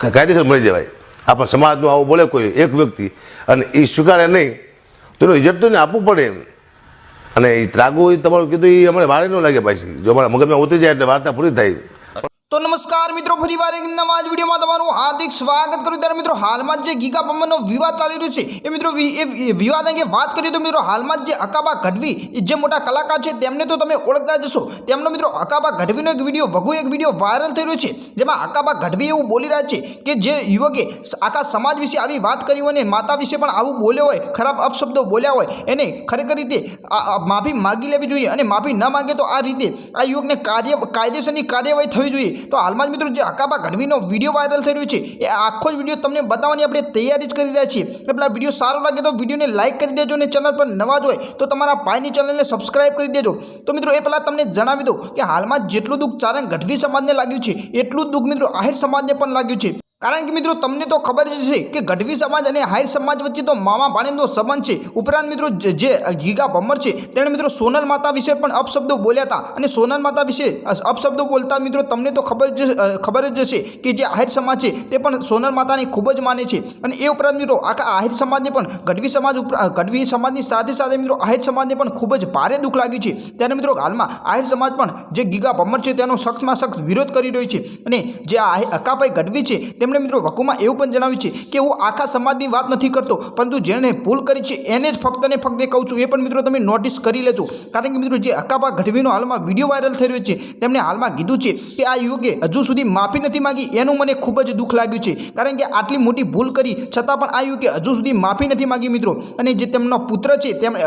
કાયદેસર મળી જવાય. આપણા સમાજનું આવું બોલે કોઈ એક વ્યક્તિ અને એ સ્વીકારે નહીં તો એનું રિઝલ્ટ તો આપવું પડે. અને એ ત્રાગુ તમારું કીધું એ અમારે વાળે ન લાગે પાછી. જો અમારા મગજમાં ઉતરી જાય એટલે વાર્તા પૂરી થાય. તો નમસ્કાર મિત્રો, ફરીવાર એક નવા જ વિડીયોમાં તમારું હાર્દિક સ્વાગત કરું. ત્યારે મિત્રો હાલમાં જે ગીગા બમ્બરનો વિવાદ ચાલી રહ્યો છે એ મિત્રો એ વિવાદ અંગે વાત કરીએ તો મિત્રો હાલમાં જે અકાબા ગઢવી જે મોટા કલાકાર છે તેમને તો તમે ઓળખતા જશો. તેમનો મિત્રો અકાબા ગઢવીનો એક વિડીયો વાયરલ થઈ રહ્યો છે, જેમાં અકાબા ગઢવી એવું બોલી રહ્યા છે કે જે યુવકે આખા સમાજ વિશે આવી વાત કરી હોય અને માતા વિશે પણ આવું બોલ્યો હોય, ખરાબ અપશબ્દો બોલ્યા હોય, એને ખરેખર રીતે માફી માગી લેવી જોઈએ અને માફી ન માગે તો આ રીતે આ યુવકને કાયદેસરની કાર્યવાહી થવી જોઈએ. તો હાલમાં જ મિત્રો જે અકાબા ગઢવીનો વિડીયો વાયરલ થઈ રહ્યો છે એ આખો જ વિડીયો તમને બતાવવાની આપણે તૈયારી જ કરી રહ્યા છીએ. એટલે આ વિડીયો સારો લાગે તો વિડીયોને લાઇક કરી દેજો અને ચેનલ પર નવા જ હોય તો તમારા ભાઈની ચેનલને સબસ્ક્રાઇબ કરી દેજો. તો મિત્રો એ પહેલાં તમને જણાવી દઉં કે હાલમાં જેટલું દુઃખ ચારણ ગઢવી સમાજને લાગ્યું છે એટલું જ દુઃખ મિત્રો આહિર સમાજને પણ લાગ્યું છે. કારણ કે મિત્રો તમને તો ખબર જ છે કે ગઢવી સમાજ અને હાઈર સમાજ વચ્ચે તો મામા ભાણેજનો સંબંધ છે. ઉપરાંત મિત્રો જે ગીગા બમ્બર છે તેણે મિત્રો સોનલ માતા વિશે પણ અપશબ્દો બોલ્યા હતા અને સોનલ માતા વિશે અપશબ્દો બોલતા મિત્રો તમને તો ખબર જ હશે કે જે આહિર સમાજ છે તે પણ સોનલ માતાને ખૂબ જ માને છે. અને એ ઉપરાંત મિત્રો આખા આહિર સમાજને પણ ગઢવી સમાજની સાથે મિત્રો આહિર સમાજને પણ ખૂબ જ ભારે દુઃખ લાગ્યું છે. ત્યારે મિત્રો હાલમાં આહિર સમાજ પણ જે ગીગા બમ્બર છે તેનો સખ્તમાં સખ્ત વિરોધ કરી રહ્યો છે. અને જે અકાભાઈ ગઢવી છે તેમણે મિત્રો વકુમાં એવું પણ જણાવ્યું છે કે હું આખા સમાજની વાત નથી કરતો, પરંતુ જેણે ભૂલ કરી છે એને જ ફક્ત ને ફક્ત કહું છું. એ પણ મિત્રો તમે નોટિસ કરી લેજો. કારણ કે મિત્રો જે અકાબા ગઢવીનો હાલમાં વિડીયો વાયરલ થઈ રહ્યો છે તેમણે હાલમાં કીધું છે કે આ યુવકે હજુ સુધી માફી નથી માંગી, એનું મને ખૂબ જ દુઃખ લાગ્યું છે. કારણ કે આટલી મોટી ભૂલ કરી છતાં પણ આ યુવકે હજુ સુધી માફી નથી માંગી મિત્રો. અને જે તેમનો પુત્ર છે તેમ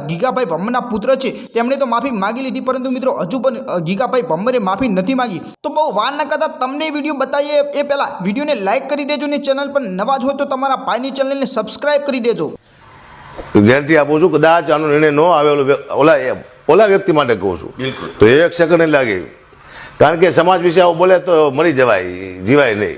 ગીગાભાઈ ભમ્મરના પુત્ર છે તેમણે તો માફી માગી લીધી, પરંતુ મિત્રો હજુ પણ ગીગાભાઈ ભમ્મરે માફી નથી માંગી. તો બહુ વાર ન કરતા તમને વિડીયો બતાવીએ એ પહેલાં વિડીયોને લાઇક કરી દેજો અને ચેનલ પર નવા જ હોય તો તમારા ભાઈની ચેનલને સબસ્ક્રાઇબ કરી દેજો. ગેરંટી આપું છું, કદાચ આનો નિર્ણય ન આવે ઓલા વ્યક્તિ માટે કહું છું તો 1 સેકન્ડ નહીં લાગે. કારણ કે સમાજ વિશે આવું બોલે તો મરી જવાય, જીવાય નહીં.